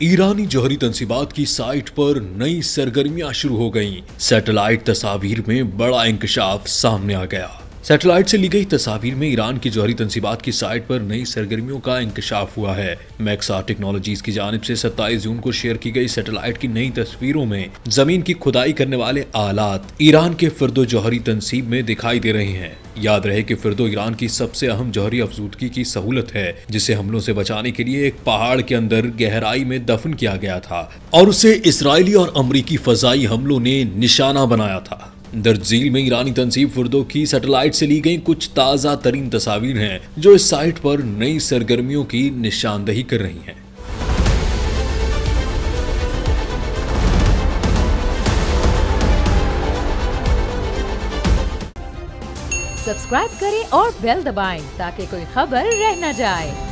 ईरानी जौहरी तंसीबात की साइट पर नई सरगर्मियां शुरू हो गईं। सैटेलाइट तस्वीर में बड़ा इंकशाफ सामने आ गया। सैटेलाइट से ली गई तस्वीर में ईरान की जौहरी तंसीबात की साइट पर नई सरगर्मियों का इंकशाफ हुआ है। मैक्सा टेक्नोलॉजीज की जानिब से 27 जून को शेयर की गई सैटेलाइट की नई तस्वीरों में जमीन की खुदाई करने वाले आलात ईरान के फिरदो जौहरी तंसीब में दिखाई दे रहे हैं। याद रहे कि फिरदो ईरान की सबसे अहम जौहरी अफजूदगी की सहूलत है, जिसे हमलों से बचाने के लिए एक पहाड़ के अंदर गहराई में दफन किया गया था और उसे इसराइली और अमरीकी फजाई हमलों ने निशाना बनाया था। दर्जील में ईरानी तंसीब फिरदो की सैटेलाइट से ली गई कुछ ताज़ा तरीन तस्वीर हैं जो इस साइट पर नई सरगर्मियों की निशानदही कर रही हैं। सब्सक्राइब करें और बेल दबाएं ताकि कोई खबर रह न जाए।